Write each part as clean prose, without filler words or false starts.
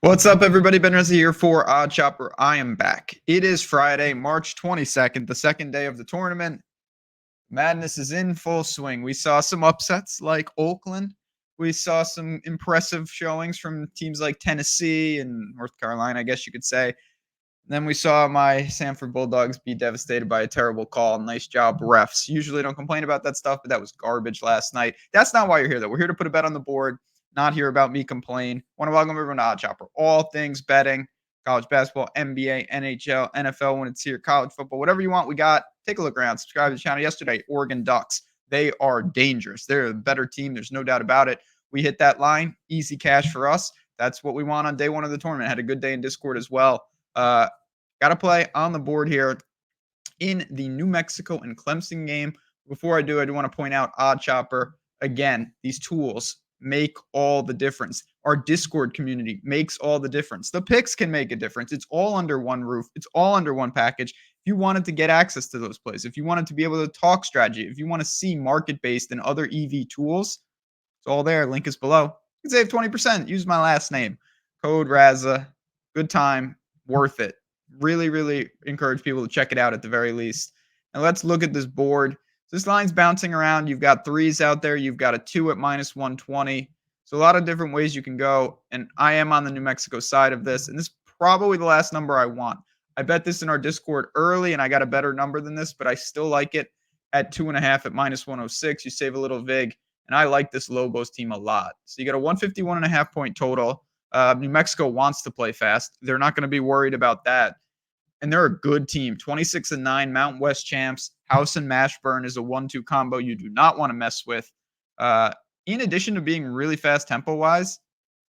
What's up, everybody? Ben Reza here for OddsShopper. I am back. It is Friday, March 22nd, the second day of the tournament. Madness is in full swing. We saw some upsets like Oakland. We saw some impressive showings from teams like Tennessee and North Carolina, I guess you could say. Then we saw my Sanford Bulldogs be devastated by a terrible call. Nice job, refs. Usually don't complain about that stuff, but that was garbage last night. That's not why you're here, though. We're here to put a bet on the board, not hear about me complain. Want to welcome everyone to OddsShopper. All things betting, college basketball, NBA, NHL, NFL when it's here, college football, whatever you want, we got. Take a look around. Subscribe to the channel. Yesterday, Oregon Ducks. They are dangerous. They're a better team. There's no doubt about it. We hit that line. Easy cash for us. That's what we want on day one of the tournament. Had a good day in Discord as well. Got to play on the board here in the New Mexico and Clemson game. Before I do want to point out OddsShopper. Again, these tools make all the difference. Our Discord community makes all the difference. The picks can make a difference. It's all under one roof. It's all under one package. If you wanted to get access to those plays, if you wanted to be able to talk strategy, if you want to see market-based and other EV tools, it's all there. Link is below. You can save 20%. Use my last name. Code Raza. Good time. Worth it. Really, really encourage people to check it out at the very least. And let's look at this board. This line's bouncing around. You've got threes out there. You've got a 2 at minus 120. So a lot of different ways you can go. And I am on the New Mexico side of this. And this is probably the last number I want. I bet this in our Discord early, and I got a better number than this, but I still like it at 2.5 at minus 106. You save a little vig. And I like this Lobos team a lot. So you got a 151.5 point total. New Mexico wants to play fast. They're not going to be worried about that. And they're a good team. 26-9, Mountain West champs. House and Mashburn is a 1-2 combo you do not want to mess with. In addition to being really fast tempo-wise,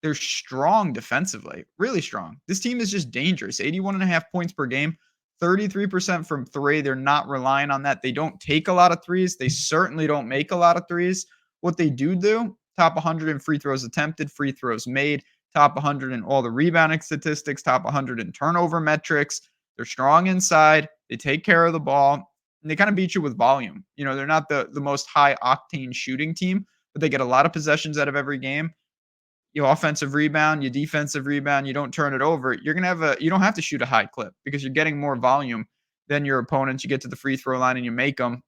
they're strong defensively. Really strong. This team is just dangerous. 81.5 points per game. 33% from three. They're not relying on that. They don't take a lot of threes. They certainly don't make a lot of threes. What they do, top 100 in free throws attempted, free throws made, top 100 in all the rebounding statistics, top 100 in turnover metrics. They're strong inside. They take care of the ball. And they kind of beat you with volume. You know, they're not the most high-octane shooting team, but they get a lot of possessions out of every game. You offensive rebound, you defensive rebound, you don't turn it over. You're going to have you don't have to shoot a high clip because you're getting more volume than your opponents. You get to the free throw line and you make them.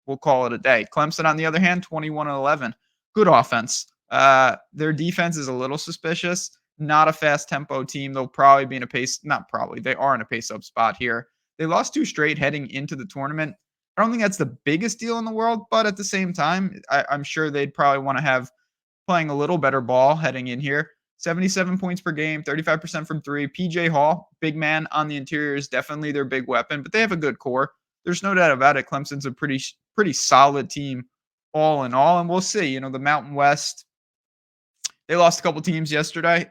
We'll call it a day. Clemson, on the other hand, 21-11. Good offense. Their defense is a little suspicious. Not a fast tempo team. They'll probably be in a pace, not probably, they are in a pace up spot here. They lost 2 straight heading into the tournament. I don't think that's the biggest deal in the world, but at the same time, I'm sure they'd probably want to have playing a little better ball heading in here. 77 points per game, 35% from three. PJ Hall, big man on the interior, is definitely their big weapon, but they have a good core. There's no doubt about it. Clemson's a pretty solid team all in all, and we'll see. You know, the Mountain West, they lost a couple teams yesterday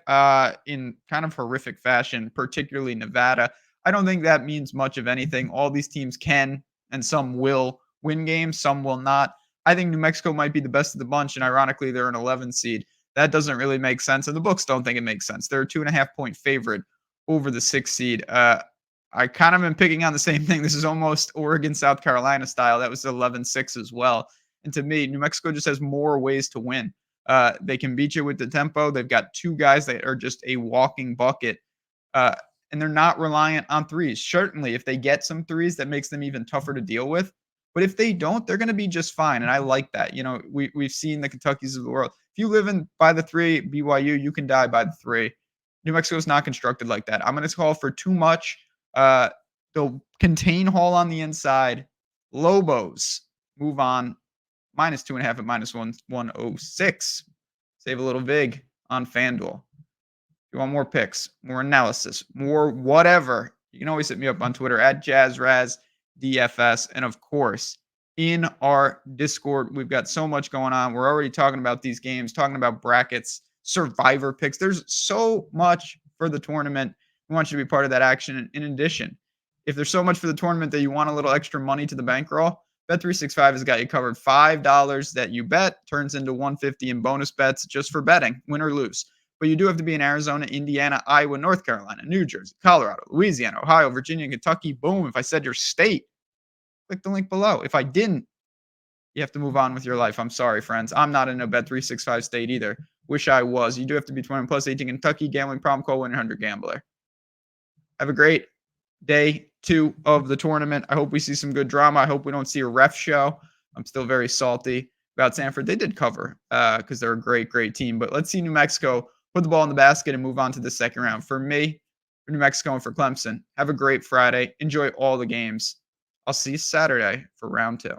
in kind of horrific fashion, particularly Nevada. I don't think that means much of anything. All these teams can, and some will win games, some will not. I think New Mexico might be the best of the bunch, and ironically, they're an 11 seed. That doesn't really make sense, and the books don't think it makes sense. They're a 2.5 point favorite over the 6 seed. I kind of am picking on the same thing. This is almost Oregon, South Carolina style. That was 11-6 as well. And to me, New Mexico just has more ways to win. They can beat you with the tempo. They've got 2 guys that are just a walking bucket. And they're not reliant on threes. Certainly, if they get some threes, that makes them even tougher to deal with. But if they don't, they're going to be just fine. And I like that. You know, we've seen the Kentuckys of the world. If you live in by the 3, BYU, you can die by the 3. New Mexico's not constructed like that. I'm going to call for too much. They'll contain Hall on the inside. Lobos move on. Minus 2.5 at minus 106. Save a little vig on FanDuel. If you want more picks, more analysis, more whatever, you can always hit me up on Twitter at JazzRazDFS. And of course, in our Discord, we've got so much going on. We're already talking about these games, talking about brackets, survivor picks. There's so much for the tournament. We want you to be part of that action. In addition, if there's so much for the tournament that you want a little extra money to the bankroll, Bet365 has got you covered. $5 that you bet turns into $150 in bonus bets just for betting, win or lose. But you do have to be in Arizona, Indiana, Iowa, North Carolina, New Jersey, Colorado, Louisiana, Ohio, Virginia, Kentucky. Boom. If I said your state, click the link below. If I didn't, you have to move on with your life. I'm sorry, friends. I'm not in a Bet365 state either. Wish I was. You do have to be 21 plus 18. Kentucky gambling problem. Call 1-800-GAMBLER. Have a great day 2 of the tournament. I hope we see some good drama. I hope we don't see a ref show. I'm still very salty about Sanford. They did cover because they're a great, great team. But let's see New Mexico put the ball in the basket and move on to the second round. For me, for New Mexico and for Clemson, have a great Friday. Enjoy all the games. I'll see you Saturday for round 2.